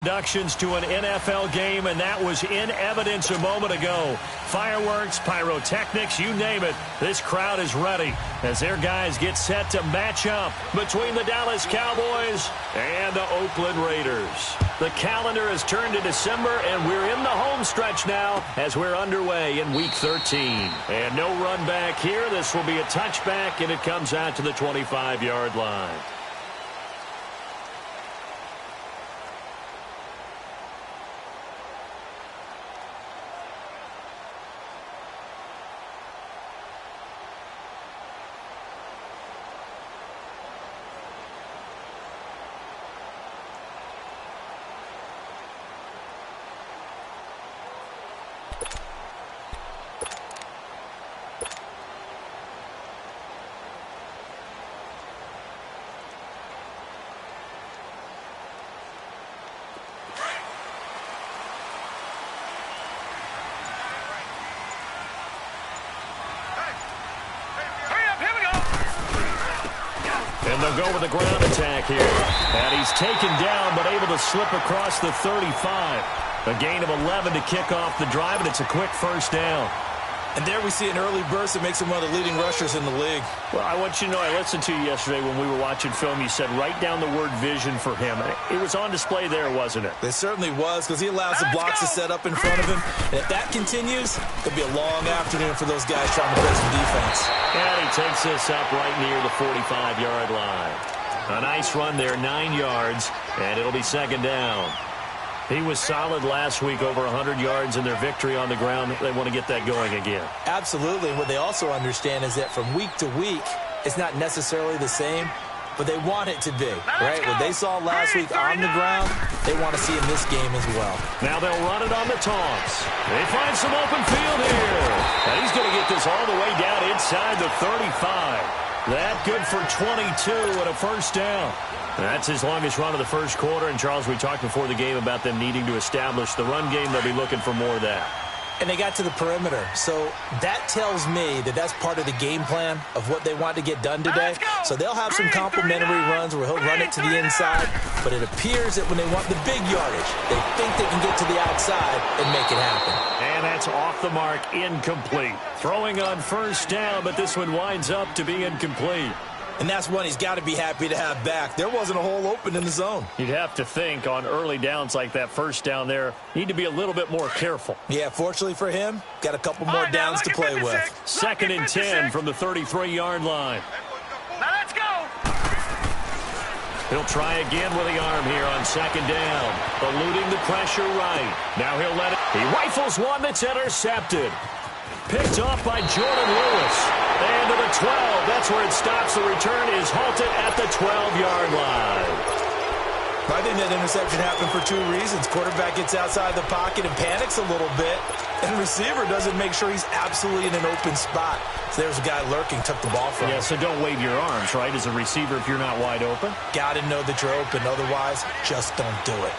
Introductions to an NFL game, and that was in evidence a moment ago. Fireworks, pyrotechnics, you name it. This crowd is ready as their guys get set to match up between the Dallas Cowboys and the Oakland Raiders. The calendar has turned to December, and we're in the home stretch now as we're underway in Week 13. And no run back here. This will be a touchback, and it comes out to the 25-yard line. And they'll go with the ground attack here. And he's taken down, but able to slip across the 35. A gain of 11 to kick off the drive, and it's a quick first down. And there we see an early burst that makes him one of the leading rushers in the league. Well, I want you to know, I listened to you yesterday when we were watching film. You said write down the word vision for him. It was on display there, wasn't it? It certainly was, because he allows the blocks to set up in front of him. And if that continues, it'll be a long afternoon for those guys trying to play some defense. And he takes this up right near the 45-yard line. A nice run there, 9 yards, and it'll be second down. He was solid last week, over 100 yards in their victory on the ground. They want to get that going again. Absolutely. What they also understand is that from week to week, it's not necessarily the same, but they want it to be, right? What they saw last week on the ground, they want to see in this game as well. Now they'll run it on the toss. They find some open field here. And he's going to get this all the way down inside the 35. That good for 22 and a first down. That's his longest run of the first quarter. And, Charles, we talked before the game about them needing to establish the run game. They'll be looking for more of that. And they got to the perimeter. So that tells me that that's part of the game plan of what they want to get done today. So they'll have some complimentary runs where he'll run it to the inside. But it appears that when they want the big yardage, they think they can get to the outside and make it happen. And that's off the mark, incomplete. Throwing on first down, but this one winds up to be incomplete. And that's one he's got to be happy to have back. There wasn't a hole open in the zone. You'd have to think on early downs like that first down there, need to be a little bit more careful. Yeah, fortunately for him, got a couple more downs to play with. Second and 10 from the 33-yard line. Now let's go. He'll try again with the arm here on second down. Eluding the pressure right. Now he'll let it. He rifles one that's intercepted. Picked off by Jordan Lewis. And to the 12. That's where it stops. The return is halted at the 12-yard line. I think that interception happened for two reasons. Quarterback gets outside the pocket and panics a little bit. And receiver doesn't make sure he's absolutely in an open spot. So there's a guy lurking, took the ball from him. Yeah, so don't wave your arms, right, as a receiver if you're not wide open. Got to know that you're open. Otherwise, just don't do it.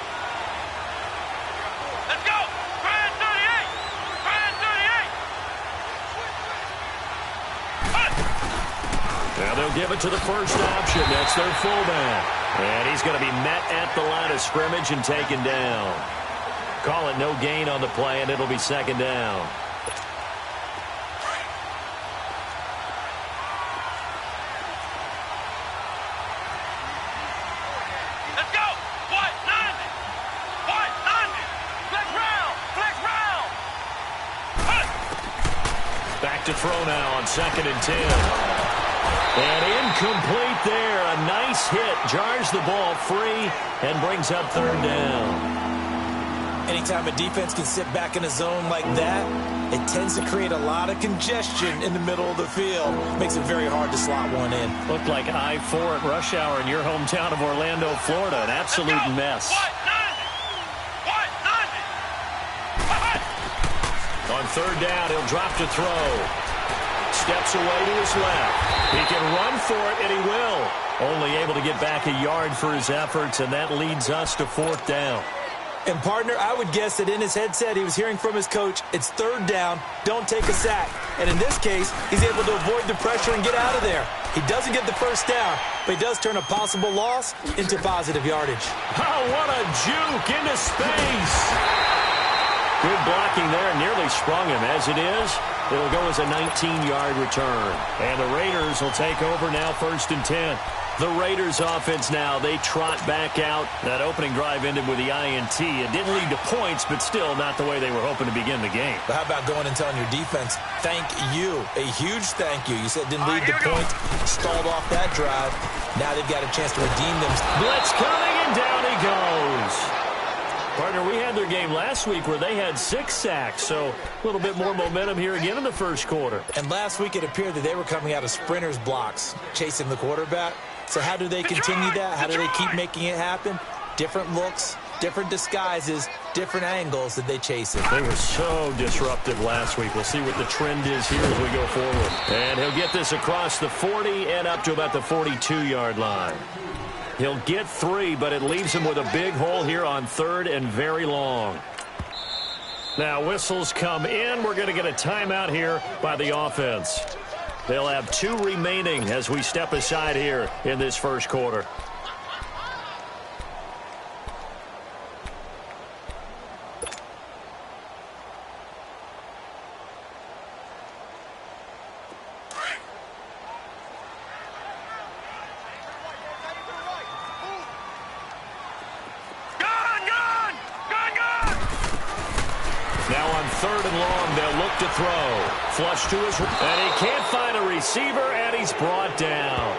Now they'll give it to the first option. That's their fullback. And he's going to be met at the line of scrimmage and taken down. Call it no gain on the play, and it'll be second down. Let's go. What? 90. What? 90. Flex round. Flex round. Back to throw now on second and 10. And incomplete there. A nice hit. Jars the ball free and brings up third down. Anytime a defense can sit back in a zone like that, it tends to create a lot of congestion in the middle of the field. Makes it very hard to slot one in. Looked like I-4 at rush hour in your hometown of Orlando, Florida. An absolute mess. What? 90. What? 90. On third down, he'll drop to throw. Steps away to his left. He can run for it, and he will. Only able to get back a yard for his efforts, and that leads us to fourth down. And, partner, I would guess that in his headset he was hearing from his coach, it's third down, don't take a sack. And in this case, he's able to avoid the pressure and get out of there. He doesn't get the first down, but he does turn a possible loss into positive yardage. Oh, what a juke into space. Good blocking there, nearly sprung him. As it is, it'll go as a 19-yard return. And the Raiders will take over now, 1st and 10. The Raiders offense now, they trot back out. That opening drive ended with the INT. It didn't lead to points, but still not the way they were hoping to begin the game. But how about going and telling your defense, thank you, a huge thank you. You said it didn't lead to points, stalled off that drive. Now they've got a chance to redeem them. Blitz coming, and down he goes. Partner, we had their game last week where they had 6 sacks, so a little bit more momentum here again in the first quarter. And last week it appeared that they were coming out of sprinters blocks, chasing the quarterback. So how do they continue that? How do they keep making it happen? Different looks, different disguises, different angles that they chase it. They were so disruptive last week. We'll see what the trend is here as we go forward. And he'll get this across the 40 and up to about the 42-yard line. He'll get 3, but it leaves him with a big hole here on 3rd and very long. Now whistles come in. We're going to get a timeout here by the offense. They'll have 2 remaining as we step aside here in this first quarter. Now on 3rd and long, they'll look to throw. Flush to his, and he can't find a receiver, and he's brought down.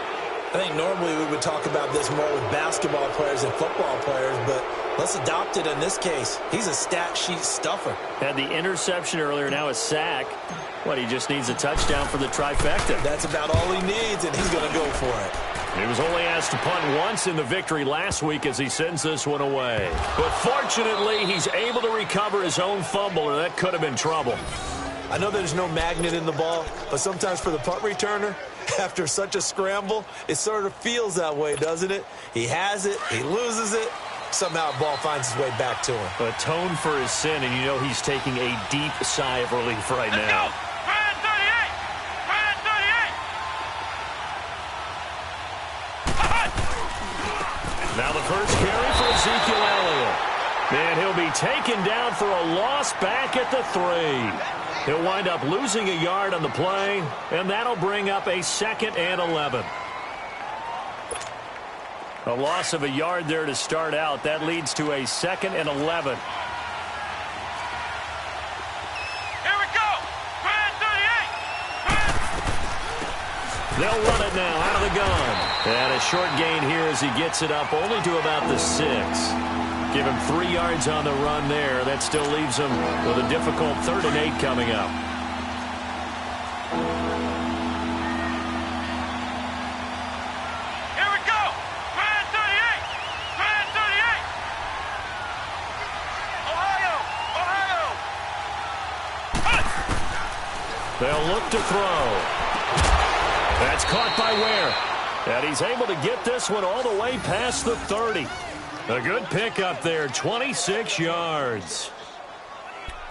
I think normally we would talk about this more with basketball players and football players, but let's adopt it in this case. He's a stat sheet stuffer. Had the interception earlier, now a sack. What, he just needs a touchdown for the trifecta. That's about all he needs, and he's going to go for it. He was only asked to punt once in the victory last week as he sends this one away. But fortunately, he's able to recover his own fumble, or that could have been trouble. I know there's no magnet in the ball, but sometimes for the punt returner, after such a scramble, it sort of feels that way, doesn't it? He has it, he loses it, somehow the ball finds its way back to him. Atone for his sin, and you know he's taking a deep sigh of relief right now. Now the first carry for Ezekiel Elliott. And he'll be taken down for a loss back at the 3. He'll wind up losing a yard on the play, and that'll bring up a 2nd and 11. A loss of a yard there to start out. That leads to a 2nd and 11. Here we go. Grand 38. They'll run it now out of the gun. And a short gain here as he gets it up only to about the 6. Give him 3 yards on the run there. That still leaves him with a difficult 3rd and 8 coming up. Here we go. Grand 38. Grand 38. Ohio. Ohio. They'll look to throw. That's caught by Ware. And he's able to get this one all the way past the 30. A good pickup there, 26 yards.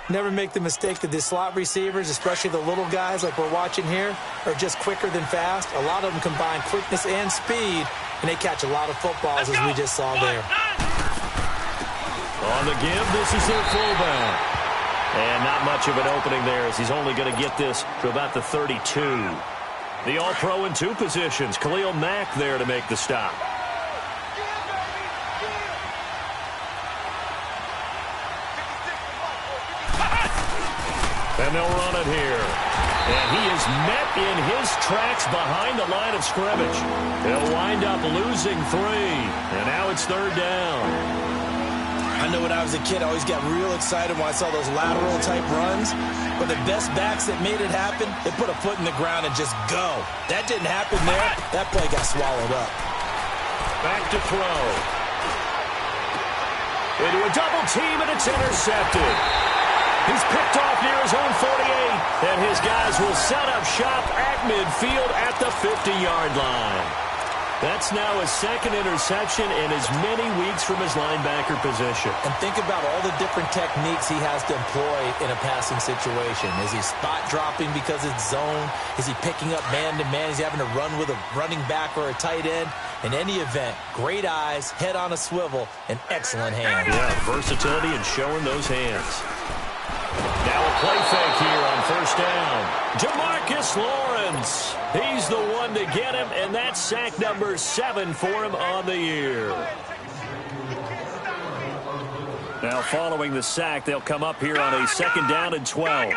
Never make the mistake that the slot receivers, especially the little guys like we're watching here, are just quicker than fast. A lot of them combine quickness and speed, and they catch a lot of footballs as we just saw there. On the give, this is their fullback. And not much of an opening there as he's only going to get this to about the 32. The All-Pro in 2 positions. Khalil Mack there to make the stop. And they'll run it here. And he is met in his tracks behind the line of scrimmage. He'll wind up losing 3. And now it's 3rd down. I know when I was a kid, I always got real excited when I saw those lateral-type runs. But the best backs that made it happen, they put a foot in the ground and just go. That didn't happen there. That play got swallowed up. Back to throw. Into a double team, and it's intercepted. He's picked off near his own 48, and his guys will set up shop at midfield at the 50-yard line. That's now his second interception in as many weeks from his linebacker position. And think about all the different techniques he has to employ in a passing situation. Is he spot dropping because it's zone? Is he picking up man-to-man? Is he having to run with a running back or a tight end? In any event, great eyes, head on a swivel, and excellent hands. Yeah, versatility and showing those hands. Now a play fake here on first down. Demarcus Lawrence. He's the one to get him, and that's sack number 7 for him on the year. Now following the sack, they'll come up here on a second down and 12.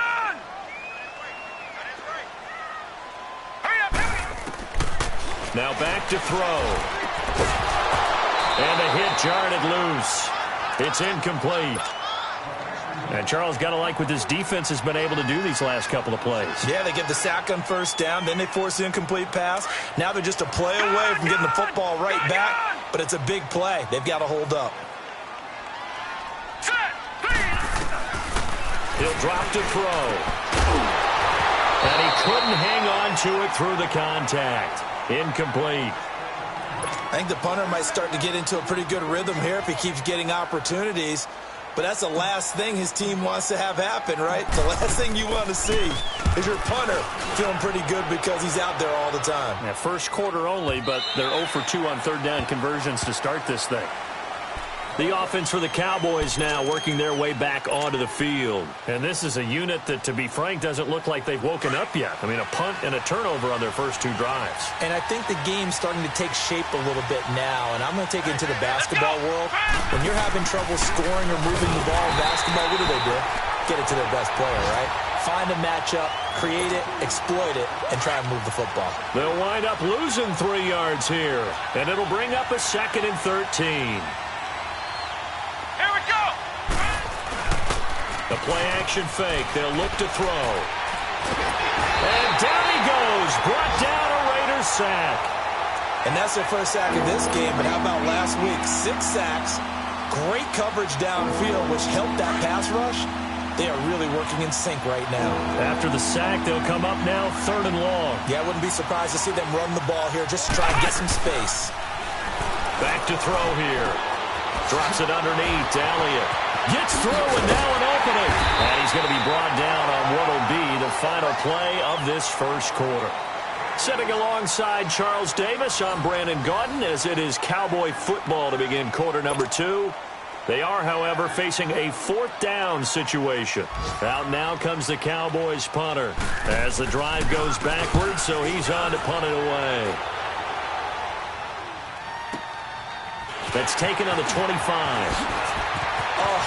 Now back to throw. And the hit jarred it loose. It's incomplete. And Charles, got to like what this defense has been able to do these last couple of plays. Yeah, they get the sack on first down, then they force the incomplete pass. Now they're just a play away from getting the football right back, but it's a big play. They've got to hold up. He'll drop to throw. And he couldn't hang on to it through the contact. Incomplete. I think the punter might start to get into a pretty good rhythm here if he keeps getting opportunities. But that's the last thing his team wants to have happen, right? The last thing you want to see is your punter feeling pretty good because he's out there all the time. Yeah, first quarter only, but they're 0 for 2 on third down conversions to start this thing. The offense for the Cowboys now working their way back onto the field. And this is a unit that, to be frank, doesn't look like they've woken up yet. I mean, a punt and a turnover on their first 2 drives. And I think the game's starting to take shape a little bit now. And I'm going to take it into the basketball world. When you're having trouble scoring or moving the ball in basketball, what do? Get it to their best player, right? Find a matchup, create it, exploit it, and try and move the football. They'll wind up losing 3 yards here. And it'll bring up a 2nd and 13. The play-action fake. They'll look to throw. And down he goes. Brought down a Raiders sack. And that's their first sack of this game. But how about last week? 6 sacks. Great coverage downfield, which helped that pass rush. They are really working in sync right now. After the sack, they'll come up now 3rd and long. Yeah, I wouldn't be surprised to see them run the ball here just to try and get some space. Back to throw here. Drops it underneath. Elliott gets through, and now an opening. And he's going to be brought down on what will be the final play of this first quarter. Sitting alongside Charles Davis, I'm Brandon Gaudin, as it is Cowboy football to begin quarter number 2. They are, however, facing a 4th down situation. Out now comes the Cowboys punter as the drive goes backwards, so he's on to punt it away. That's taken on the 25.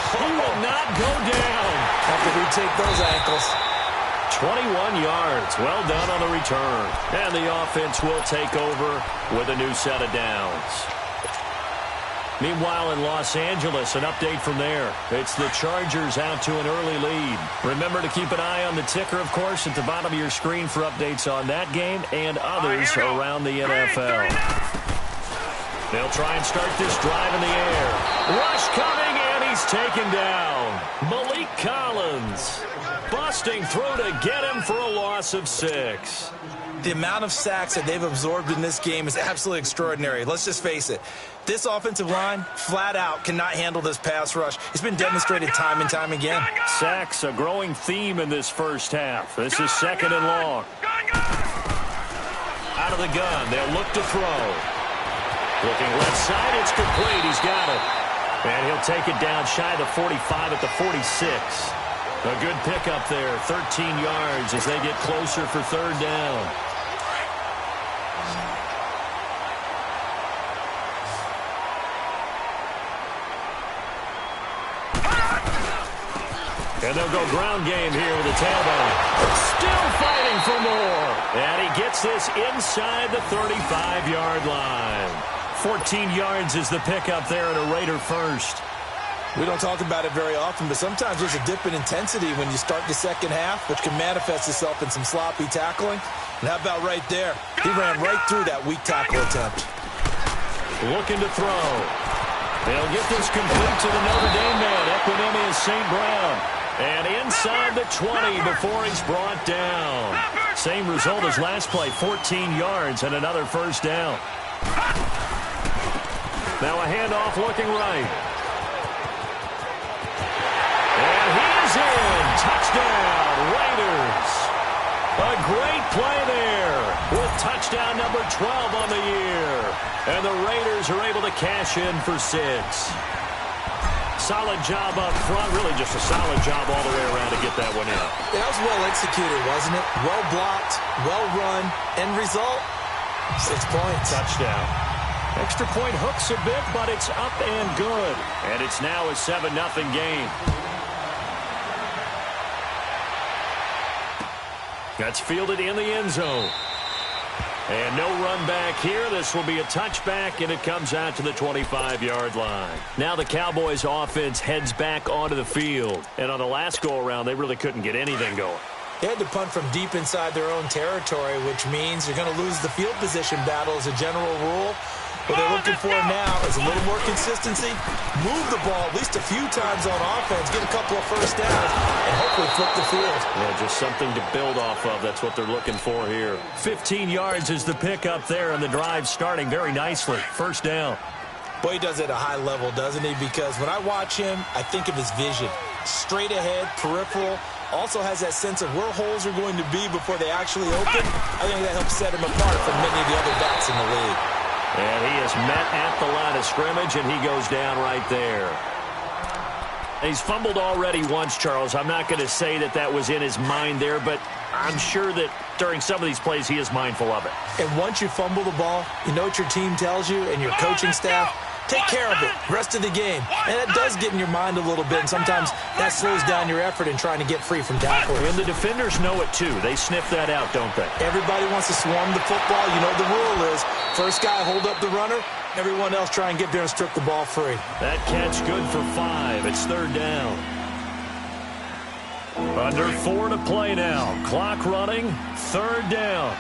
He will not go down. Have to retake those ankles. 21 yards. Well done on the return. And the offense will take over with a new set of downs. Meanwhile, in Los Angeles, an update from there. It's the Chargers out to an early lead. Remember to keep an eye on the ticker, of course, at the bottom of your screen for updates on that game and others around the NFL. They'll try and start this drive in the air. Rush coming, and he's taken down. Malik Collins busting through to get him for a loss of 6. The amount of sacks that they've absorbed in this game is absolutely extraordinary. Let's just face it. This offensive line, flat out, cannot handle this pass rush. It's been demonstrated time and time again. Sacks, a growing theme in this first half. This is 2nd and long. Out of the gun, they'll look to throw. Looking left side, it's complete. He's got it. And he'll take it down shy of the 45 at the 46. A good pickup there, 13 yards as they get closer for 3rd down. And they'll go ground game here with a tailback. Still fighting for more. And he gets this inside the 35-yard line. 14 yards is the pickup there at a Raider first. We don't talk about it very often, but sometimes there's a dip in intensity when you start the second half, which can manifest itself in some sloppy tackling. And how about right there? He ran right through that weak tackle attempt. Looking to throw. They'll get this complete to the Notre Dame man, Equanimeous St. Brown. And inside the 20 before he's brought down. Same result as last play, 14 yards and another first down. Now a handoff looking right. And he's in. Touchdown, Raiders. A great play there with touchdown number 12 on the year. And the Raiders are able to cash in for 6. Solid job up front. Really just a solid job all the way around to get that one in. That was well executed, wasn't it? Well blocked, well run. End result, 6 points. Touchdown. Extra point hooks a bit, but it's up and good. And it's now a 7-0 game. That's fielded in the end zone. And no run back here. This will be a touchback, and it comes out to the 25-yard line. Now the Cowboys' offense heads back onto the field. And on the last go-around, they really couldn't get anything going. They had to punt from deep inside their own territory, which means you're going to lose the field position battle as a general rule. What they're looking for now is a little more consistency, move the ball at least a few times on offense, get a couple of first downs, and hopefully flip the field. Yeah, just something to build off of. That's what they're looking for here. 15 yards is the pickup there, and the drive starting very nicely. First down. Boy, he does it at a high level, doesn't he? Because when I watch him, I think of his vision. Straight ahead, peripheral, also has that sense of where holes are going to be before they actually open. I think that helps set him apart from many of the other backs in the league. And he is met at the line of scrimmage, and he goes down right there. He's fumbled already once, Charles. I'm not going to say that that was in his mind there, but I'm sure that during some of these plays he is mindful of it. And once you fumble the ball, you know what your team tells you and your coaching staff? Take care of it, rest of the game. And that does get in your mind a little bit, and sometimes that slows down your effort in trying to get free from tackling. And the defenders know it, too. They sniff that out, don't they? Everybody wants to swarm the football. You know what the rule is. First guy hold up the runner. Everyone else try and get there and strip the ball free. That catch good for 5. It's third down. Under 4 to play now. Clock running. Third down.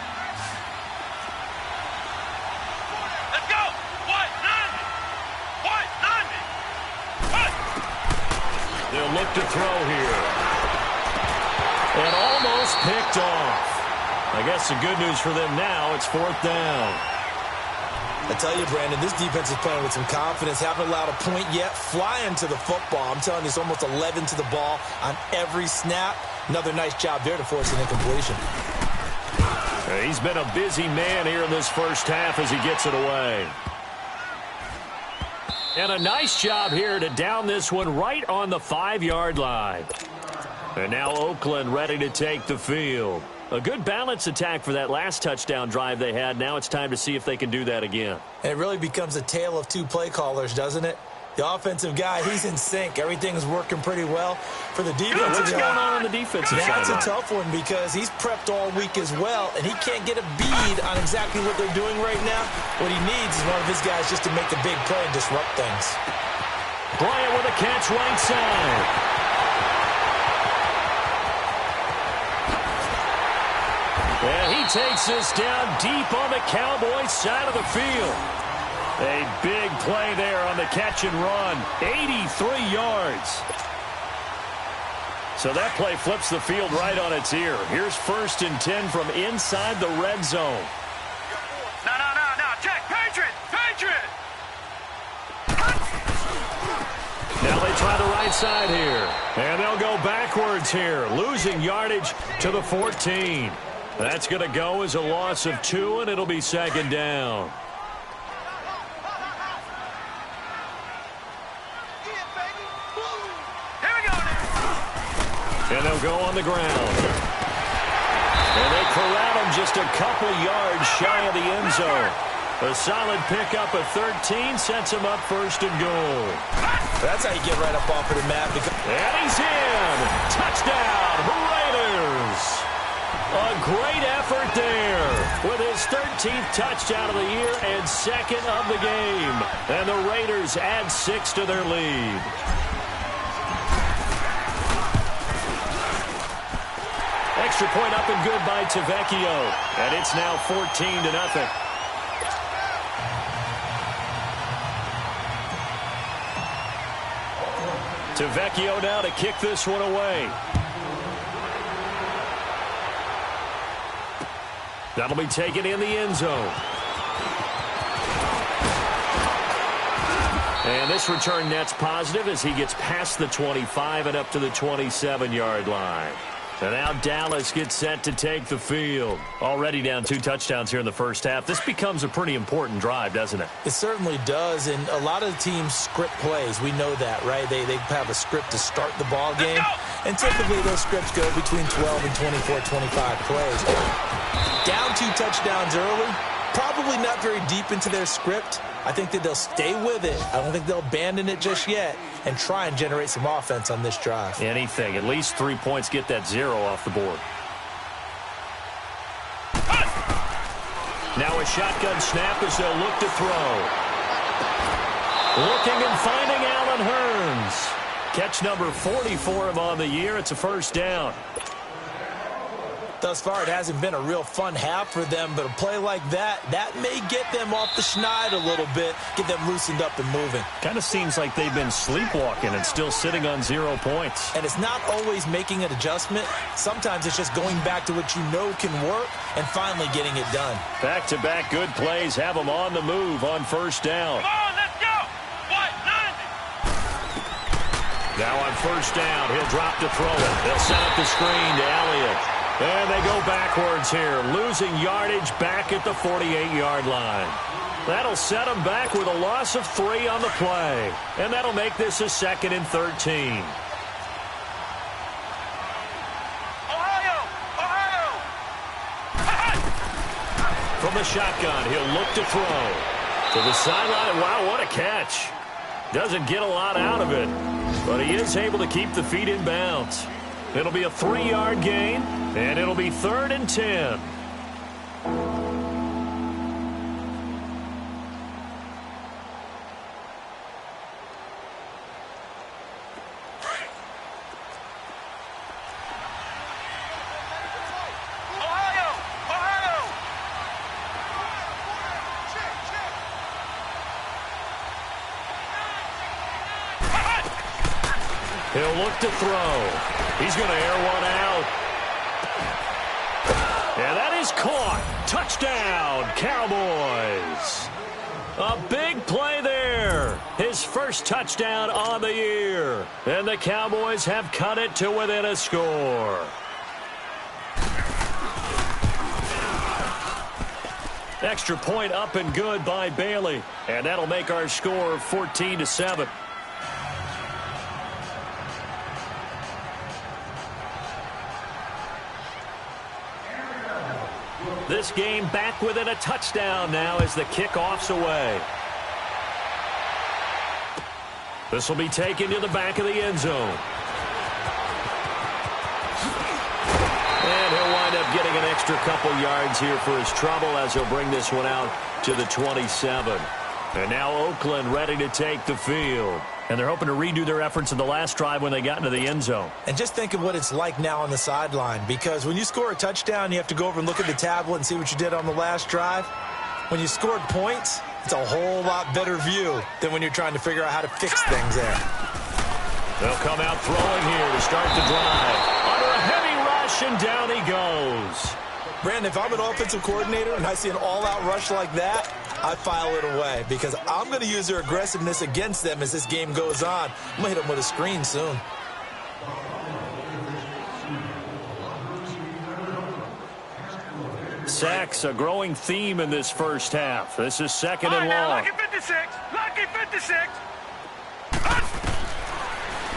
They'll look to throw here. And almost picked off. I guess the good news for them now, it's fourth down. I tell you, Brandon, this defense is playing with some confidence. Haven't allowed a point yet. Flying to the football. I'm telling you, it's almost 11 to the ball on every snap. Another nice job there to force an incompletion. He's been a busy man here in this first half as he gets it away. And a nice job here to down this one right on the 5-yard line. And now Oakland ready to take the field. A good balance attack for that last touchdown drive they had. Now it's time to see if they can do that again. And it really becomes a tale of two play callers, doesn't it? The offensive guy, he's in sync. Everything's working pretty well. For the defensive What's guy, going on the defensive side? That's a tough one because he's prepped all week as well, and he can't get a bead on exactly what they're doing right now. What he needs is one of his guys just to make the big play and disrupt things. Bryant with a catch right side. And he takes this down deep on the Cowboys side of the field. A big play there on the catch and run. 83 yards. So that play flips the field right on its ear. Here's 1st and 10 from inside the red zone. No. Check. Patriot. Now they try the right side here. And they'll go backwards here, losing yardage to the 14. That's going to go as a loss of 2, and it'll be second down. And they'll go on the ground. And they corral him just a couple yards shy of the end zone. A solid pickup at 13 sets him up 1st and goal. That's how you get right up off of the mat. And he's in. Touchdown, Raiders. A great effort there with his 13th touchdown of the year and 2nd of the game. And the Raiders add 6 to their lead. Extra point up and good by Tavecchio. And it's now 14-0. Tavecchio now to kick this one away. That'll be taken in the end zone. And this return net's positive as he gets past the 25 and up to the 27-yard line. And now Dallas gets set to take the field. Already down 2 touchdowns here in the first half. This becomes a pretty important drive, doesn't it? It certainly does, and a lot of the teams script plays. We know that, right? They have a script to start the ball game, and typically those scripts go between 12 and 24, 25 plays. Down 2 touchdowns early, probably not very deep into their script. I think that they'll stay with it. I don't think they'll abandon it just yet and try and generate some offense on this drive. Anything. At least 3 points, get that 0 off the board. Now a shotgun snap as they'll look to throw. Looking and finding Allen Hurns. Catch number 40 for him on the year. It's a first down. Thus far, it hasn't been a real fun half for them, but a play like that may get them off the schneid a little bit, get them loosened up and moving. Kind of seems like they've been sleepwalking and still sitting on 0 points. And it's not always making an adjustment. Sometimes it's just going back to what you know can work and finally getting it done. Back-to-back good plays have them on the move on first down. Come on, let's go. What? 90. Now on first down, he'll drop to throw it. They'll set up the screen to Elliott. And they go backwards here, losing yardage back at the 48-yard line. That'll set them back with a loss of 3 on the play. And that'll make this a 2nd and 13. Ohio! From the shotgun, he'll look to throw. To the sideline. Wow, what a catch. Doesn't get a lot out of it, but he is able to keep the feet in bounds. It'll be a 3-yard gain, and it'll be 3rd and 10. He'll look to throw. He's going to air one out. And that is caught. Touchdown, Cowboys. A big play there. His first touchdown on the year. And the Cowboys have cut it to within a score. Extra point up and good by Bailey. And that'll make our score 14-7. This game back within a touchdown now as the kickoff's away. This will be taken to the back of the end zone. And he'll wind up getting an extra couple yards here for his trouble as he'll bring this one out to the 27. And now Oakland ready to take the field. And they're hoping to redo their efforts in the last drive when they got into the end zone. And just think of what it's like now on the sideline, because when you score a touchdown, you have to go over and look at the tablet and see what you did on the last drive. When you scored points, it's a whole lot better view than when you're trying to figure out how to fix things there. They'll come out throwing here to start the drive. Under a heavy rush, and down he goes. Brandon, if I'm an offensive coordinator and I see an all-out rush like that, I file it away because I'm going to use their aggressiveness against them as this game goes on. I'm going to hit them with a screen soon. Sacks, a growing theme in this first half. This is 2nd and long. Lucky 56. Lucky 56.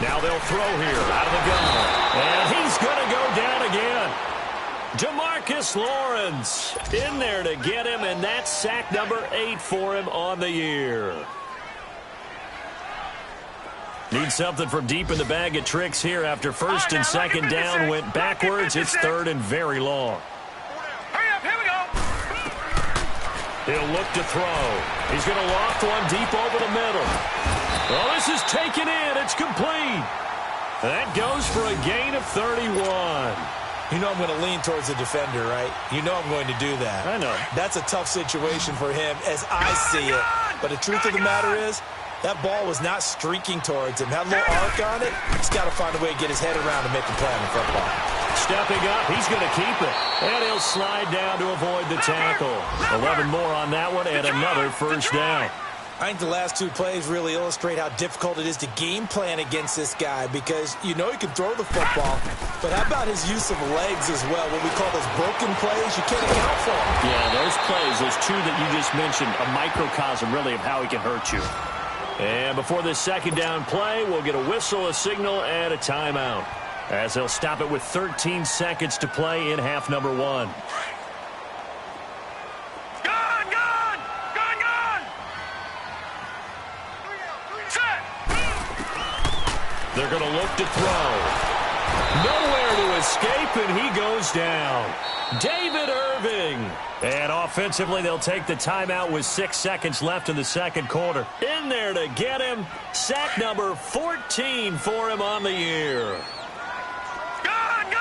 Now they'll throw here out of the gun. And he's going to go down again. DeMarcus Lawrence in there to get him, and that's sack number 8 for him on the year. Need something from deep in the bag of tricks here after first and second down went backwards. It's 3rd and very long. Hurry up, here we go. He'll look to throw. He's going to loft one deep over the middle. Oh, this is taken in. It's complete. That goes for a gain of 31. You know I'm going to lean towards the defender, right? You know I'm going to do that. I know. That's a tough situation for him as I see it. But the truth of the matter is, that ball was not streaking towards him. Had a little arc on it. He's got to find a way to get his head around and make a play on the football. Stepping up, he's going to keep it. And he'll slide down to avoid the tackle. 11 more on that one and another first down. I think the last two plays really illustrate how difficult it is to game plan against this guy because you know he can throw the football, but how about his use of legs as well? What we call those broken plays, you can't account for them. Yeah, those plays, those two that you just mentioned, a microcosm really of how he can hurt you. And before this second down play, we'll get a whistle, a signal, and a timeout, as they'll stop it with 13 seconds to play in half number 1. They're going to look to throw. Nowhere to escape, and he goes down. David Irving. And offensively, they'll take the timeout with 6 seconds left in the second quarter. In there to get him. Sack number 14 for him on the year. Gone!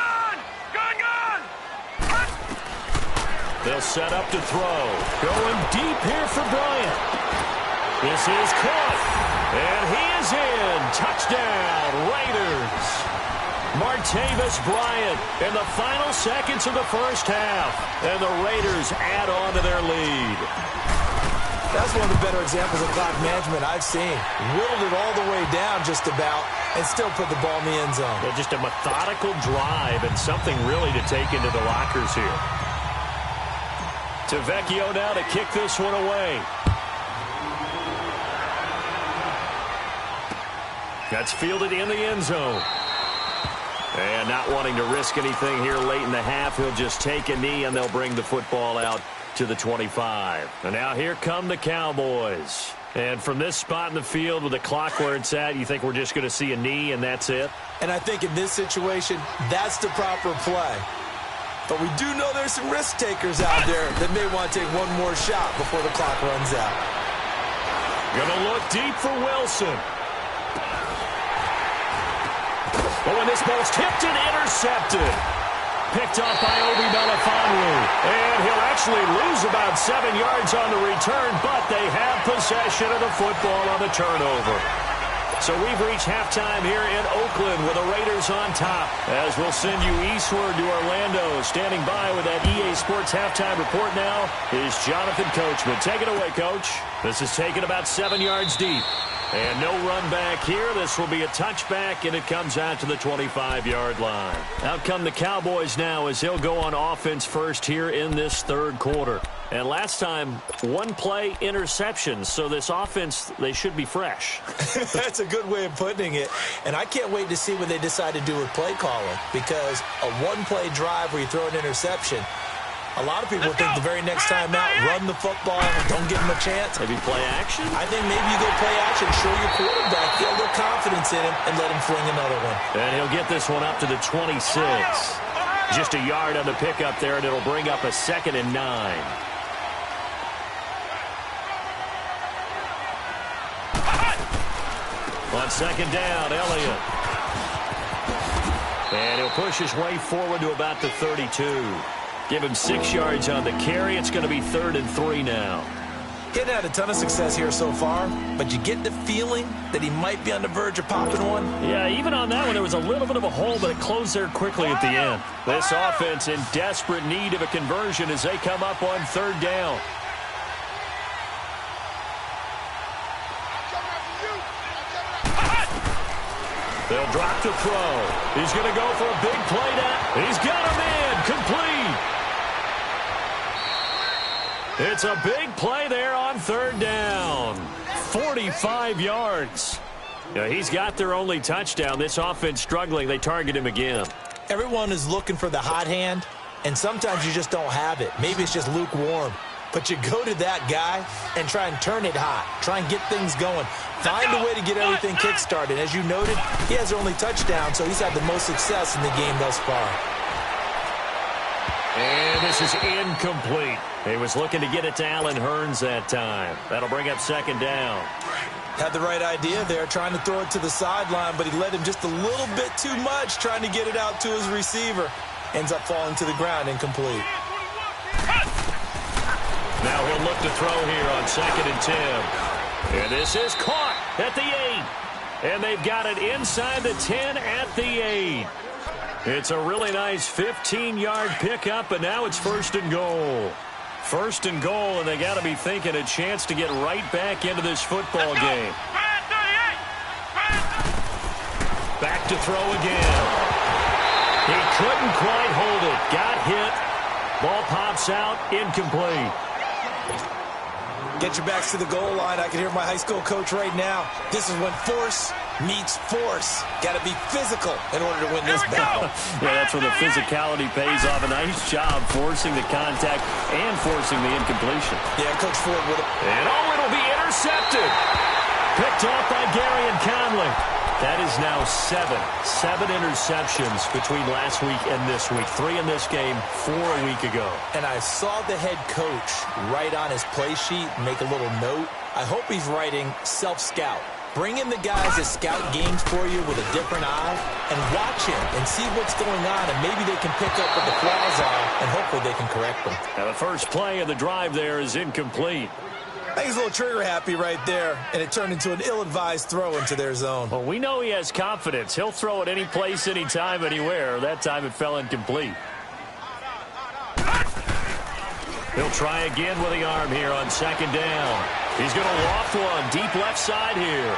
They'll set up to throw. Going deep here for Bryant. This is caught. And he is in. Touchdown, Raiders. Martavis Bryant in the final seconds of the first half. And the Raiders add on to their lead. That's one of the better examples of clock management I've seen. Whittled it all the way down just about and still put the ball in the end zone. Yeah, just a methodical drive and something really to take into the lockers here. To Vecchio now to kick this one away. That's fielded in the end zone. And not wanting to risk anything here late in the half, he'll just take a knee and they'll bring the football out to the 25. And now here come the Cowboys. And from this spot in the field with the clock where it's at, you think we're just going to see a knee and that's it? And I think in this situation, that's the proper play. But we do know there's some risk takers out there that may want to take one more shot before the clock runs out. Gonna look deep for Wilson. Oh, and this ball's tipped and intercepted. Picked off by Obi Melifonwu. And he'll actually lose about 7 yards on the return, but they have possession of the football on the turnover. So we've reached halftime here in Oakland with the Raiders on top. As we'll send you eastward to Orlando. Standing by with that EA Sports halftime report now is Jonathan Coachman. Take it away, Coach. This is taken about 7 yards deep. And no run back here. This will be a touchback, and it comes out to the 25-yard line. Out come the Cowboys now as he'll go on offense first here in this third quarter. And last time, one play interceptions. So this offense, they should be fresh. That's a good way of putting it. And I can't wait to see what they decide to do with play calling, because a one-play drive where you throw an interception, a lot of people think the very next time out, run the football, don't give him a chance. Maybe play action? I think maybe you go play action, show your quarterback, get a little confidence in him, and let him fling another one. And he'll get this one up to the 26. Just a yard on the pickup there, and it'll bring up a 2nd and 9. On second down, Elliott. And he'll push his way forward to about the 32. Give him 6 yards on the carry. It's going to be 3rd and 3 now. He hadn't had a ton of success here so far, but you get the feeling that he might be on the verge of popping one. Yeah, even on that one, there was a little bit of a hole, but it closed there quickly at the end. This offense in desperate need of a conversion as they come up on 3rd down. They'll drop to throw. He's going to go for a big play now. He's got him in. Complete. It's a big play there on 3rd down. 45 yards. Yeah, he's got their only touchdown. This offense struggling. They target him again. Everyone is looking for the hot hand, and sometimes you just don't have it. Maybe it's just lukewarm. But you go to that guy and try and turn it hot. Try and get things going. Find a way to get everything kick-started. As you noted, he has their only touchdown, so he's had the most success in the game thus far. And this is incomplete. He was looking to get it to Allen Hurns that time. That'll bring up 2nd down. Had the right idea there, trying to throw it to the sideline, but he led him just a little bit too much, trying to get it out to his receiver. Ends up falling to the ground, incomplete. Now he'll look to throw here on 2nd and 10. And this is caught at the 8. And they've got it inside the 10 at the 8. It's a really nice 15-yard pickup, and now it's 1st and goal. First and goal, and they got to be thinking a chance to get right back into this football game. Back to throw again. He couldn't quite hold it. Got hit. Ball pops out. Incomplete. Get your backs to the goal line. I can hear my high school coach right now. This is when force meets force. Got to be physical in order to win this battle. Yeah, that's where the physicality pays off. A nice job forcing the contact and forcing the incompletion. Yeah, Coach Ford would have. And it'll be intercepted. Picked off by Gary and Conley. That is now seven interceptions between last week and this week. 3 in this game, 4 a week ago. And I saw the head coach write on his play sheet, make a little note. I hope he's writing self-scout. Bring in the guys that scout games for you with a different eye and watch him and see what's going on, and maybe they can pick up what the flaws are, and hopefully they can correct them. Now the first play of the drive there is incomplete. I think he's a little trigger happy right there, and it turned into an ill-advised throw into their zone. Well, we know he has confidence. He'll throw it any place, anytime, anywhere. That time it fell incomplete. He'll try again with the arm here on second down. He's going to loft one deep left side here.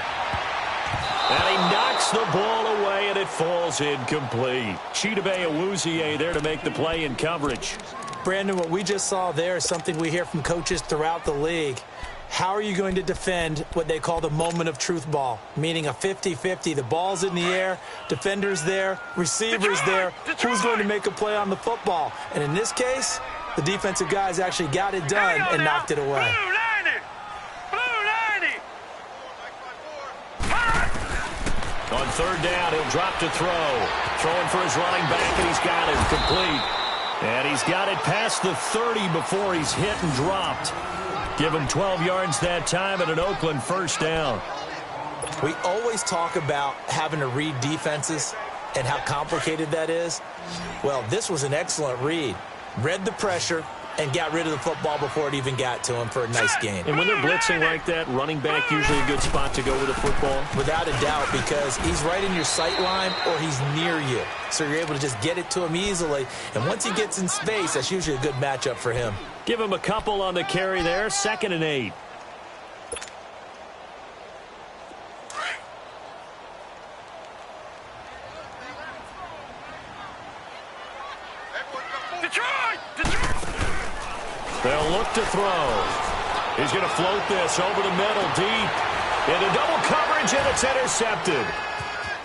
And he knocks the ball away, and it falls incomplete. Chidobe Awuzie there to make the play in coverage. Brandon, what we just saw there is something we hear from coaches throughout the league. How are you going to defend what they call the moment of truth ball, meaning a 50-50? The ball's in the air, defenders there, receivers there. Who's going to make a play on the football? And in this case, the defensive guys actually got it done and knocked it away. On third down, he'll drop to throw. Throwing for his running back, and he's got it complete. And he's got it past the 30 before he's hit and dropped. Give him 12 yards that time and an Oakland first down. We always talk about having to read defenses and how complicated that is. Well, this was an excellent read. Read the pressure and got rid of the football before it even got to him for a nice gain. And when they're blitzing like that, running back usually a good spot to go with the football? Without a doubt, because he's right in your sight line or he's near you. So you're able to just get it to him easily. And once he gets in space, that's usually a good matchup for him. Give him a couple on the carry there. 2nd and 8. They'll look to throw. He's going to float this over the middle deep. Into double coverage, and it's intercepted.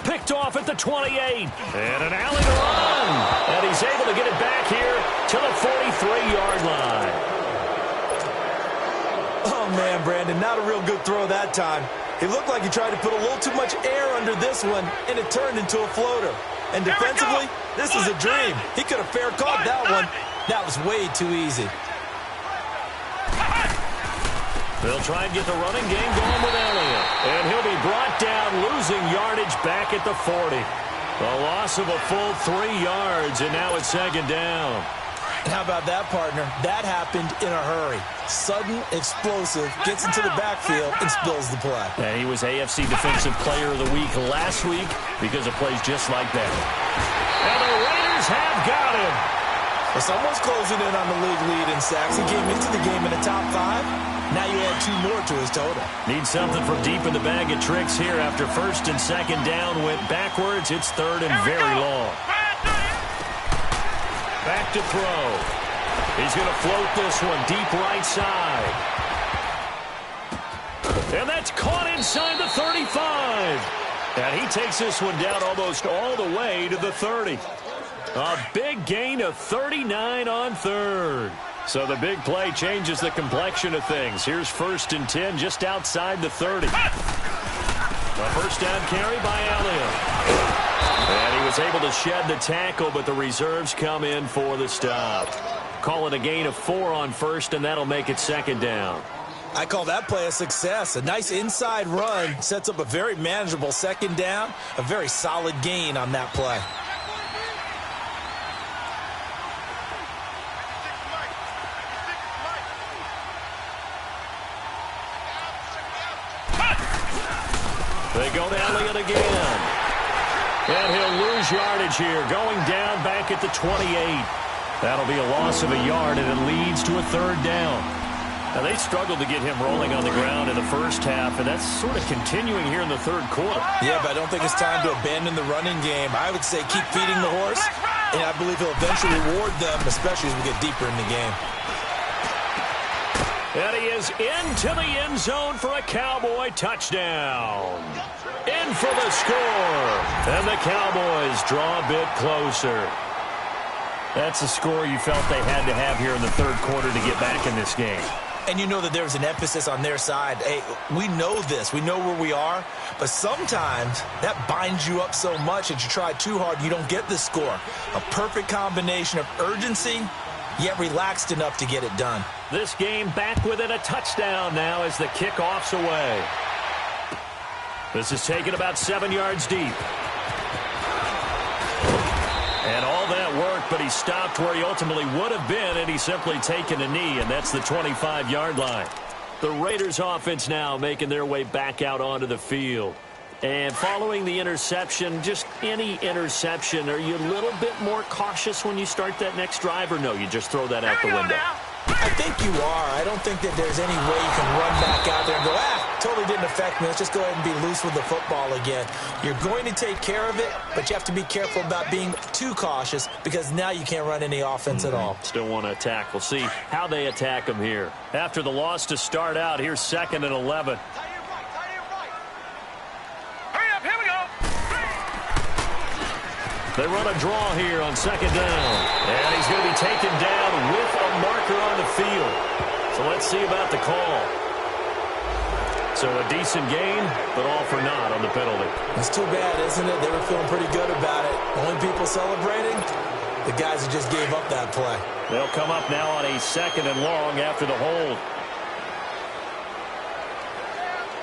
Picked off at the 28. And an alley to run. And he's able to get it back here to the 43-yard line. Oh, man, Brandon, not a real good throw that time. It looked like he tried to put a little too much air under this one, and it turned into a floater. And defensively, this is a dream. He could have fair caught that one. That was way too easy. They'll try and get the running game going with Elliott. And he'll be brought down, losing yardage back at the 40. A loss of a full 3 yards, and now it's 2nd down. And how about that, partner? That happened in a hurry. Sudden, explosive, gets into the backfield, and spills the play. And he was AFC Defensive Player of the Week last week because of plays just like that. And the Raiders have got him. Well, someone's closing in on the league lead in sacks. He came into the game in the top 5. Now you add 2 more to his total. Need something from deep in the bag of tricks here. After 1st and 2nd down went backwards, it's 3rd and very long. Back to throw. He's going to float this one deep right side. And that's caught inside the 35. And he takes this one down almost all the way to the 30. A big gain of 39 on 3rd. So the big play changes the complexion of things. Here's 1st and 10 just outside the 30. A first down carry by Elliott. And he was able to shed the tackle, but the reserves come in for the stop. Call it a gain of 4 on 1st, and that'll make it 2nd down. I call that play a success. A nice inside run sets up a very manageable 2nd down. A very solid gain on that play. They go to Elliott again. And he'll lose yardage here, going down back at the 28. That'll be a loss of a yard, and it leads to a third down. Now, they struggled to get him rolling on the ground in the first half, and that's sort of continuing here in the third quarter. Yeah, but I don't think it's time to abandon the running game. I would say keep feeding the horse, and I believe he'll eventually reward them, especially as we get deeper in the game. And he is into the end zone for a Cowboy touchdown. In for the score. And the Cowboys draw a bit closer. That's a score you felt they had to have here in the third quarter to get back in this game. And you know that there's an emphasis on their side. Hey, we know this. We know where we are. But sometimes that binds you up so much that you try too hard, you don't get the score. A perfect combination of urgency, yet relaxed enough to get it done. This game back within a touchdown now as the kickoff's away. This is taken about 7 yards deep. And all that work, but he stopped where he ultimately would have been, and he's simply taken a knee, and that's the 25-yard line. The Raiders offense now making their way back out onto the field. And following the interception, just any interception, are you a little bit more cautious when you start that next drive, or no, you just throw that out the window? I think you are. I don't think that there's any way you can run back out there and go, totally didn't affect me. Let's just go ahead and be loose with the football again. You're going to take care of it, but you have to be careful about being too cautious because now you can't run any offense at all. Still want to attack. We'll see how they attack him here. After the loss to start out, here's 2nd and 11. They run a draw here on 2nd down. And he's going to be taken down with a marker on the field. So let's see about the call. So a decent gain, but all for naught on the penalty. It's too bad, isn't it? They were feeling pretty good about it. Only people celebrating, the guys who just gave up that play. They'll come up now on a 2nd and long after the hold.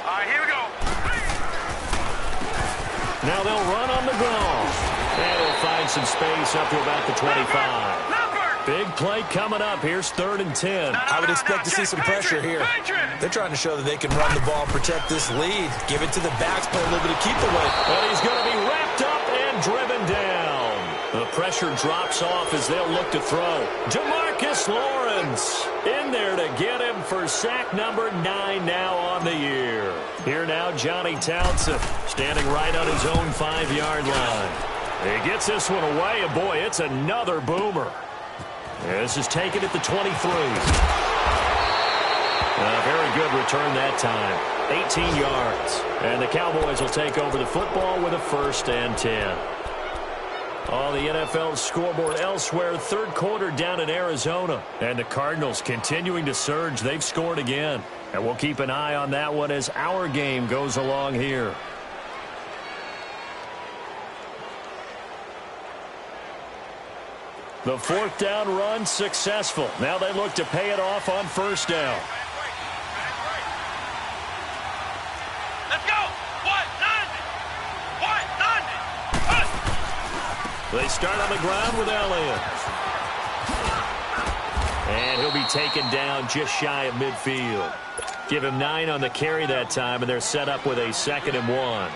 All right, here we go. Now they'll run on the ground. And he'll find some space up to about the 25. Big play coming up. Here's 3rd and 10. I would expect to see some pressure here. They're trying to show that they can run the ball and protect this lead. Give it to the backs, play a little bit of keep away. But he's going to be wrapped up and driven down. The pressure drops off as they'll look to throw. DeMarcus Lawrence in there to get him for sack number 9 now on the year. Here now, Johnny Townsend standing right on his own 5-yard line. He gets this one away, and boy, it's another boomer. This is taken at the 23. A very good return that time. 18 yards. And the Cowboys will take over the football with a 1st and 10. On the NFL scoreboard elsewhere, third quarter down in Arizona. And the Cardinals continuing to surge. They've scored again. And we'll keep an eye on that one as our game goes along here. The 4th down run successful. Now they look to pay it off on 1st down. Let's go. What? 90. They start on the ground with Elliott. And he'll be taken down just shy of midfield. Give him 9 on the carry that time, and they're set up with a 2nd and 1.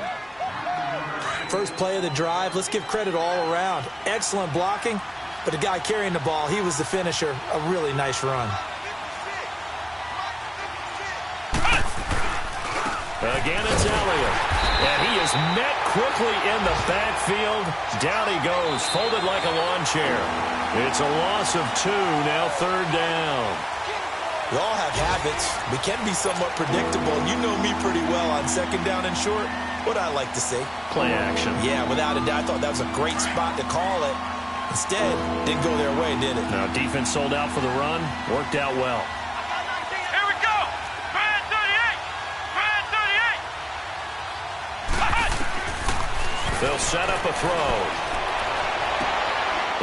First play of the drive. Let's give credit all around. Excellent blocking. But the guy carrying the ball, he was the finisher. A really nice run. Again, it's Elliott. And he is met quickly in the backfield. Down he goes, folded like a lawn chair. It's a loss of 2, now 3rd down. We all have habits. We can be somewhat predictable. You know me pretty well on 2nd down and short. What I like to see. Play action. Yeah, without a doubt. I thought that was a great spot to call it. Instead, didn't go their way, did it? Now, defense sold out for the run. Worked out well. Here we go. Brad 38. Brad 38. They'll set up a throw.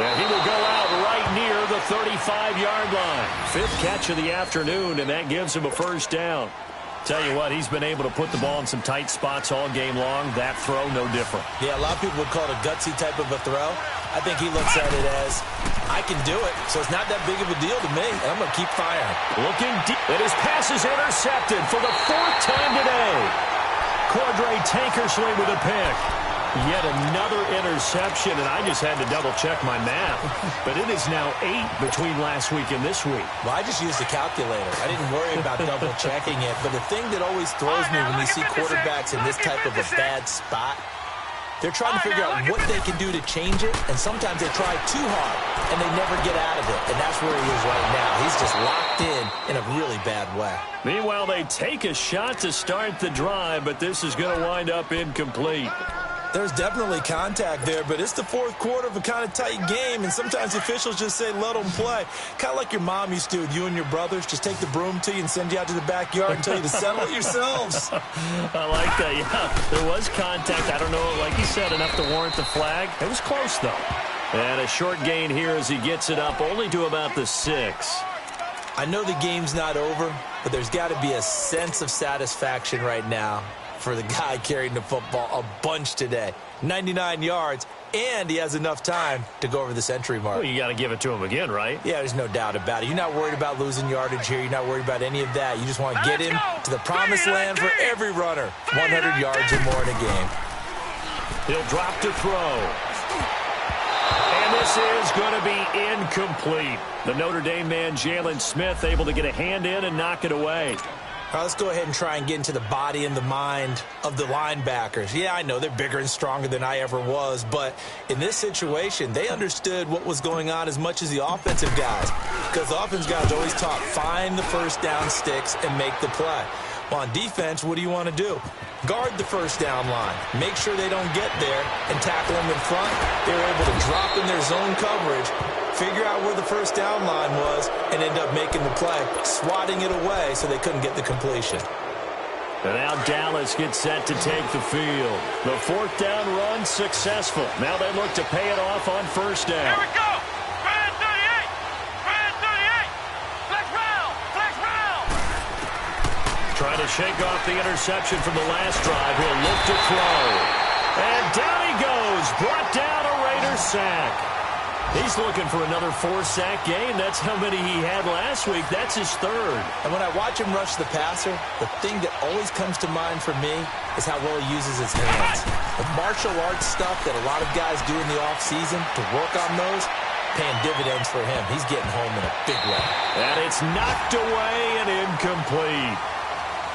And he will go out right near the 35-yard line. 5th catch of the afternoon, and that gives him a 1st down. Tell you what, he's been able to put the ball in some tight spots all game long. That throw, no different. Yeah, a lot of people would call it a gutsy type of a throw. I think he looks at it as, I can do it, so it's not that big of a deal to me, and I'm going to keep firing. Looking deep, and his pass is intercepted for the 4th time today. Cordray Tankersley with a pick. Yet another interception, and I just had to double-check my math. But it is now 8 between last week and this week. Well, I just used a calculator. I didn't worry about double-checking it. But the thing that always throws me when you see quarterbacks in this type of a bad spot, they're trying to figure out what they can do to change it, and sometimes they try too hard, and they never get out of it. And that's where he is right now. He's just locked in a really bad way. Meanwhile, they take a shot to start the drive, but this is going to wind up incomplete. There's definitely contact there, but it's the fourth quarter of a kind of tight game, and sometimes officials just say, let them play. Kind of like your mom used to with you and your brothers. Just take the broom to you and send you out to the backyard and tell you to settle it yourselves. I like that, yeah. There was contact. I don't know, like you said, enough to warrant the flag. It was close, though. And a short gain here as he gets it up only to about the 6. I know the game's not over, but there's got to be a sense of satisfaction right now for the guy carrying the football a bunch today. 99 yards, and he has enough time to go over the century mark. Well, you got to give it to him again, right? Yeah, there's no doubt about it. You're not worried about losing yardage here. You're not worried about any of that. You just want to get him to the promised land for every runner. 100 yards or more in a game. He'll drop to throw. And this is going to be incomplete. The Notre Dame man, Jalen Smith, able to get a hand in and knock it away. All right, let's go ahead and try and get into the body and the mind of the linebackers. Yeah, I know they're bigger and stronger than I ever was, but in this situation, they understood what was going on as much as the offensive guys, because the offensive guys always taught, find the first down sticks and make the play. Well, on defense, what do you want to do? Guard the first down line. Make sure they don't get there and tackle them in front. They were able to drop in their zone coverage, figure out where the first down line was, and end up making the play, swatting it away so they couldn't get the completion. And now Dallas gets set to take the field. The fourth down run successful. Now they look to pay it off on first down. Here we go. Brand 38. Brand 38. Flex round. Flex round. Trying to shake off the interception from the last drive. He'll look to throw. And down he goes. Brought down a Raider sack. He's looking for another 4-sack game. That's how many he had last week. That's his third. And when I watch him rush the passer, the thing that always comes to mind for me is how well he uses his hands. The martial arts stuff that a lot of guys do in the offseason to work on those, paying dividends for him. He's getting home in a big way. And it's knocked away and incomplete.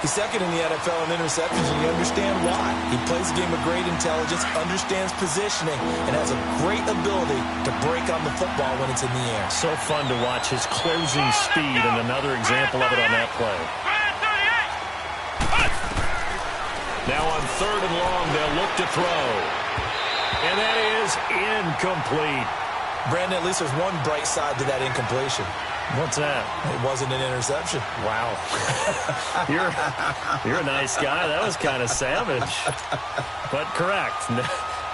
He's second in the NFL in interceptions, and you understand why. He plays a game of great intelligence, understands positioning, and has a great ability to break on the football when it's in the air. So fun to watch his closing speed, and another example of it on that play. Now on third and long, they'll look to throw. And that is incomplete. Brandon, at least there's one bright side to that incompletion. What's that? It wasn't an interception. Wow. You're a nice guy. That was kind of savage. But correct.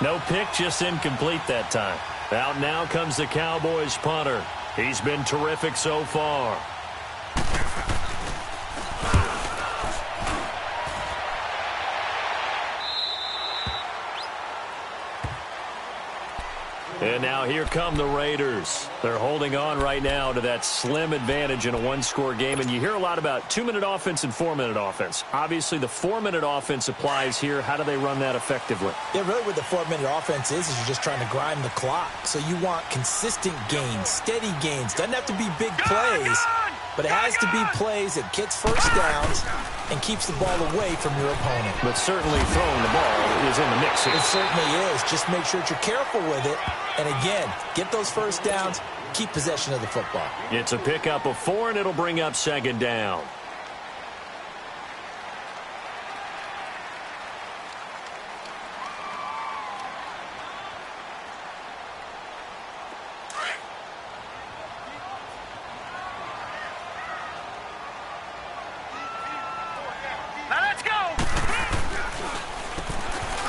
No pick, just incomplete that time. Out now comes the Cowboys punter. He's been terrific so far. And now here come the Raiders. They're holding on right now to that slim advantage in a one-score game. And you hear a lot about 2-minute offense and 4-minute offense. Obviously, the 4-minute offense applies here. How do they run that effectively? Yeah, really what the 4-minute offense is you're just trying to grind the clock. So you want consistent gains, steady gains. Doesn't have to be big plays, but it has to be plays that gets first downs and keeps the ball away from your opponent. But certainly throwing the ball is in the mix here. It certainly is. Just make sure that you're careful with it. And again, get those first downs, keep possession of the football. It's a pickup of 4, and it'll bring up second down.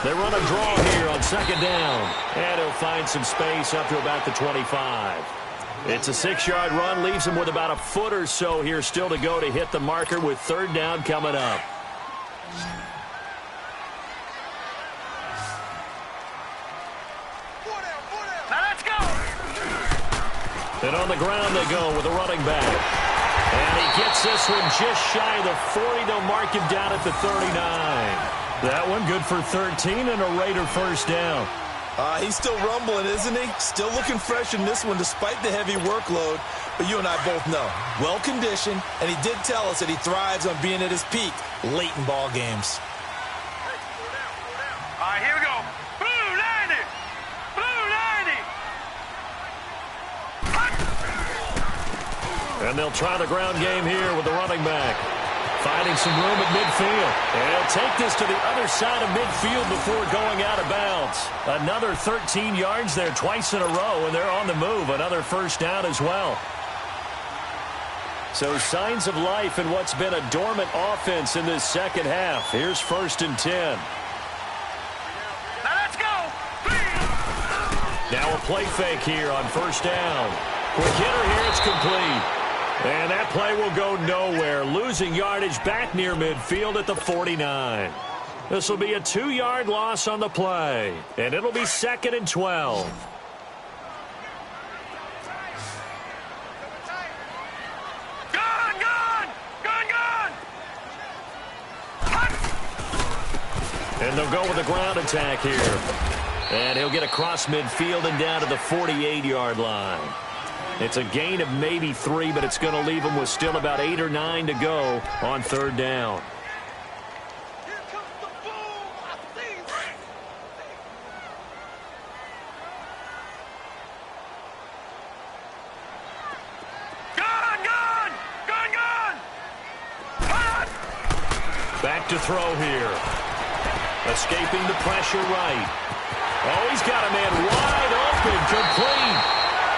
They run a draw here on second down. And he'll find some space up to about the 25. It's a 6-yard run. Leaves him with about a foot or so here still to go to hit the marker with third down coming up. Now let's go. And on the ground they go with a running back. And he gets this one just shy of the 40. They'll mark him down at the 39. That one good for 13 and a Raider first down. He's still rumbling, isn't he? Still looking fresh in this one despite the heavy workload. But you and I both know, well-conditioned, and he did tell us that he thrives on being at his peak late in ball games. All right, here we go. Blue 90. Blue 90. And they'll try the ground game here with the running back. Finding some room at midfield. And he'll take this to the other side of midfield before going out of bounds. Another 13 yards there twice in a row, and they're on the move. Another first down as well. So signs of life in what's been a dormant offense in this second half. Here's 1st and 10. Now let's go. Now a play fake here on first down. Quick hitter here, it's complete. And that play will go nowhere. Losing yardage back near midfield at the 49. This will be a 2-yard loss on the play. And it'll be 2nd and 12. And they'll go with a ground attack here. And he'll get across midfield and down to the 48-yard line. It's a gain of maybe 3, but it's going to leave him with still about 8 or 9 to go on 3rd down. Back to throw here. Escaping the pressure right. Oh, he's got a man wide open, complete.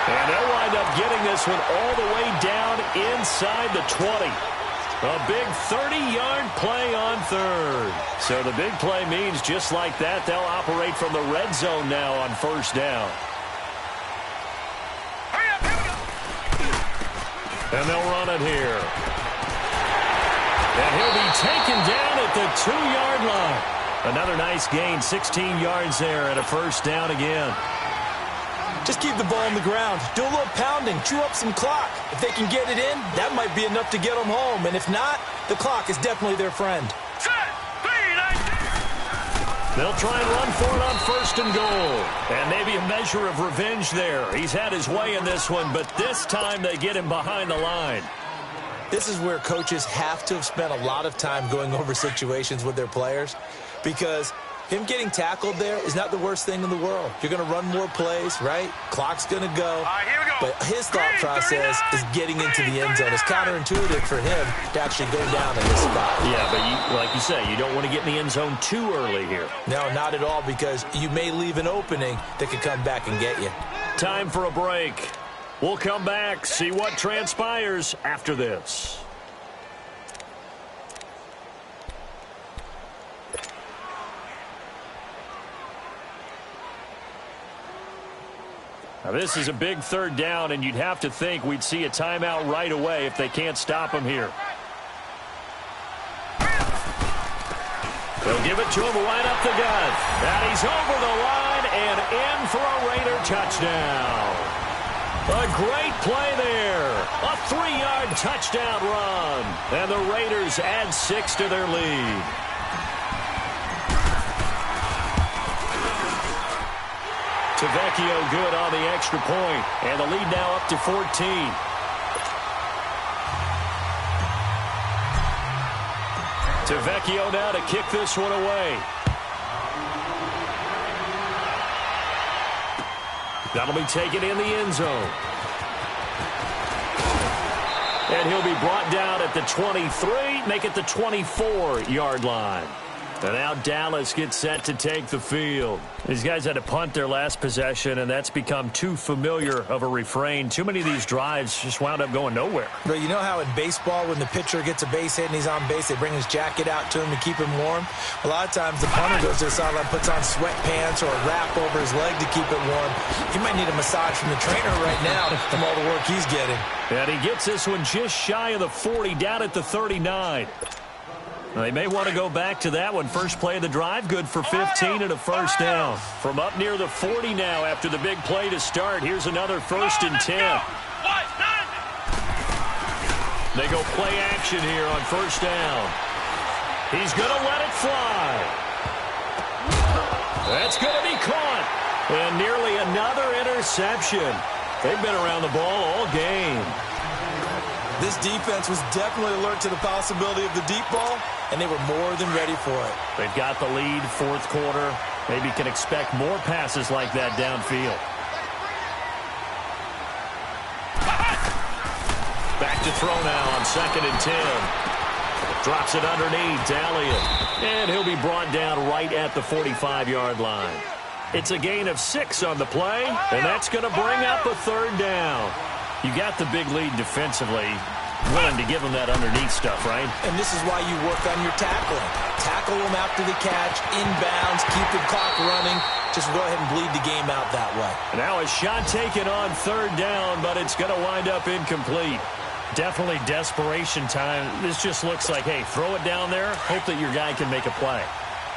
And they'll wind up getting this one all the way down inside the 20. A big 30-yard play on 3rd. So the big play means just like that, they'll operate from the red zone now on 1st down. And they'll run it here. And he'll be taken down at the 2-yard line. Another nice gain, 16 yards there, and a first down again. Just keep the ball on the ground. Do a little pounding. Chew up some clock. If they can get it in, that might be enough to get them home. And if not, the clock is definitely their friend. They'll try and run for it on 1st and goal. And maybe a measure of revenge there. He's had his way in this one, but this time they get him behind the line. This is where coaches have to have spent a lot of time going over situations with their players, because him getting tackled there is not the worst thing in the world. You're going to run more plays, right? Clock's going to go. Here we go. But his thought process is getting into the end zone. It's counterintuitive for him to actually go down in this spot. Yeah, but like you say, you don't want to get in the end zone too early here. No, not at all, because you may leave an opening that could come back and get you. Time for a break. We'll come back, see what transpires after this. Now this is a big 3rd down, and you'd have to think we'd see a timeout right away if they can't stop him here. They'll give it to him right up the gut. And he's over the line and in for a Raider touchdown. A great play there. A 3-yard touchdown run. And the Raiders add 6 to their lead. Tavecchio good on the extra point. And the lead now up to 14. Tavecchio now to kick this one away. That'll be taken in the end zone. And he'll be brought down at the 23, make it the 24-yard line. And now Dallas gets set to take the field. These guys had to punt their last possession, and that's become too familiar of a refrain. Too many of these drives just wound up going nowhere. But you know how in baseball, when the pitcher gets a base hit and he's on base, they bring his jacket out to him to keep him warm? A lot of times the punter goes to the sideline, puts on sweatpants or a wrap over his leg to keep it warm. He might need a massage from the trainer right now from all the work he's getting. And he gets this one just shy of the 40, down at the 39. They may want to go back to that one. First play of the drive, good for 15 and a first down. From up near the 40 now after the big play to start. Here's another 1st and 10. They go play action here on 1st down. He's going to let it fly. That's going to be caught. And nearly another interception. They've been around the ball all game. This defense was definitely alert to the possibility of the deep ball, and they were more than ready for it. They've got the lead, fourth quarter. Maybe can expect more passes like that downfield. Back to throw now on 2nd and 10. Drops it underneath to Elliott. And he'll be brought down right at the 45-yard line. It's a gain of 6 on the play, and that's going to bring up a 3rd down. You got the big lead defensively. Willing to give them that underneath stuff, right? And this is why you work on your tackling. Tackle them after the catch, inbounds, keep the clock running. Just go ahead and bleed the game out that way. Now a shot taken on 3rd down, but it's going to wind up incomplete. Definitely desperation time. This just looks like, hey, throw it down there, hope that your guy can make a play.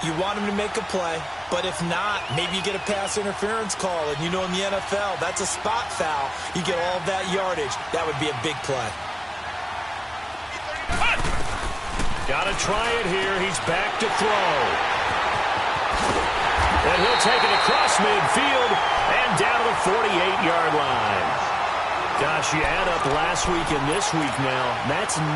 You want him to make a play, but if not, maybe you get a pass interference call, and you know in the NFL, that's a spot foul. You get all of that yardage. That would be a big play. Got to try it here. He's back to throw. And he'll take it across midfield and down to the 48-yard line. Gosh, you add up last week and this week now, that's 9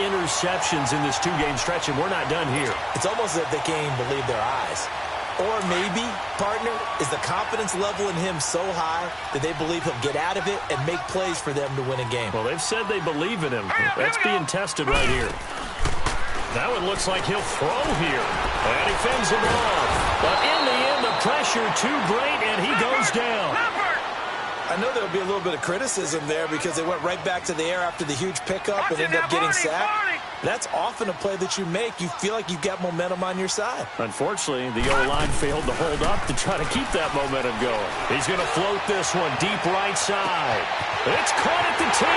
interceptions in this 2-game stretch, and we're not done here. It's almost as if they can't even believe their eyes. Or maybe, partner, is the confidence level in him so high that they believe he'll get out of it and make plays for them to win a game. Well, they've said they believe in him. That's being tested right here. That one looks like he'll throw here. And he fends him off. But in the end, the pressure too great, and he goes down. I know there'll be a little bit of criticism there because they went right back to the air after the huge pickup and ended up getting sacked. That's often a play that you make. You feel like you've got momentum on your side. Unfortunately, the O-line failed to hold up to try to keep that momentum going. He's going to float this one deep right side. It's caught at the 10.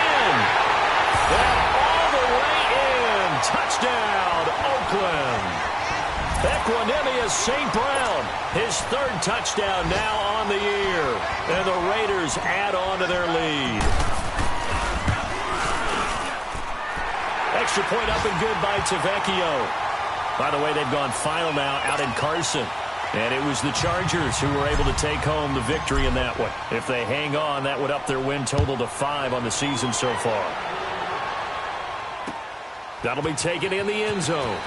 And all the way in. Touchdown, Oakland. Equanimous St. Brown, his 3rd touchdown now on the year. And the Raiders add on to their lead. Extra point up and good by Tavecchio. By the way, they've gone final now out in Carson. And it was the Chargers who were able to take home the victory in that one. If they hang on, that would up their win total to 5 on the season so far. That'll be taken in the end zone.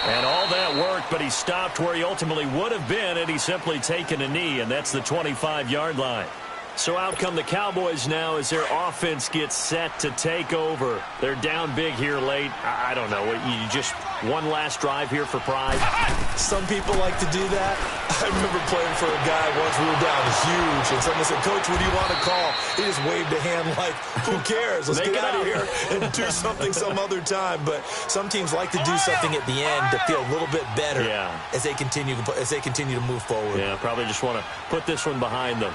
And all that worked, but he stopped where he ultimately would have been had he simply taken a knee, and that's the 25-yard line. So out come the Cowboys now as their offense gets set to take over. They're down big here late. I don't know. You just one last drive here for pride? Some people like to do that. I remember playing for a guy once. We were down huge, and someone said, "Coach, what do you want to call?" He just waved a hand like, who cares? Let's get out of here and do something some other time. But some teams like to do something at the end to feel a little bit better as they continue to move forward. Yeah, probably just want to put this one behind them.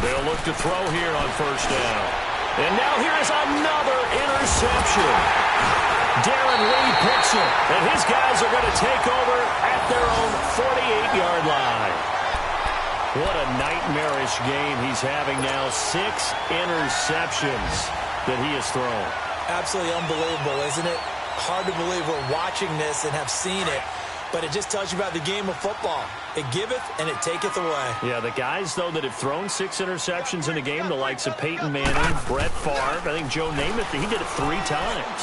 They'll look to throw here on 1st down. And now here is another interception. Darren Lee picks it, and his guys are going to take over at their own 48-yard line. What a nightmarish game he's having now. 6 interceptions that he has thrown. Absolutely unbelievable, isn't it? Hard to believe we're watching this and have seen it. But it just tells you about the game of football. It giveth and it taketh away. Yeah, the guys, though, that have thrown 6 interceptions in a game, the likes of Peyton Manning, Brett Favre, I think Joe Namath, he did it 3 times.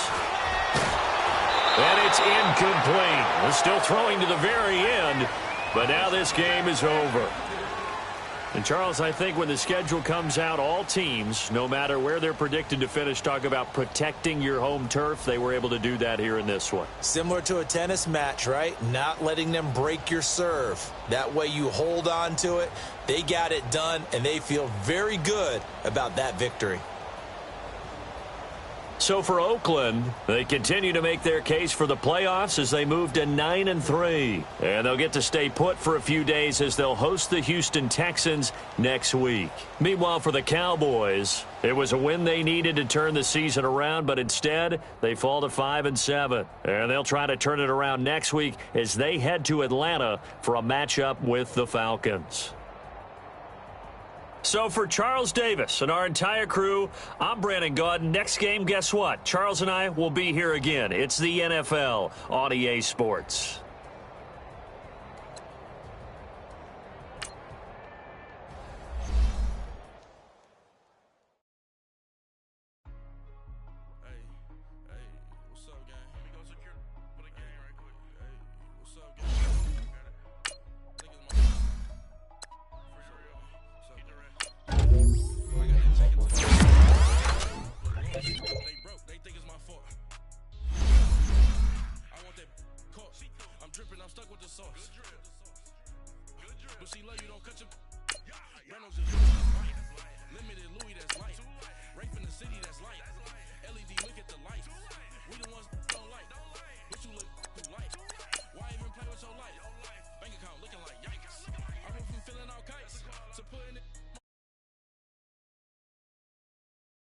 And it's incomplete. We're still throwing to the very end, but now this game is over. And, Charles, I think when the schedule comes out, all teams, no matter where they're predicted to finish, talk about protecting your home turf. They were able to do that here in this one. Similar to a tennis match, right? Not letting them break your serve. That way you hold on to it. They got it done, and they feel very good about that victory. So for Oakland, they continue to make their case for the playoffs as they move to 9-3. And they'll get to stay put for a few days as they'll host the Houston Texans next week. Meanwhile, for the Cowboys, it was a win they needed to turn the season around, but instead they fall to 5-7. And they'll try to turn it around next week as they head to Atlanta for a matchup with the Falcons. So for Charles Davis and our entire crew, I'm Brandon Gaudin. Next game, guess what? Charles and I will be here again. It's the NFL on EA Sports. I'm stuck with the sauce. But see, love you don't cut your.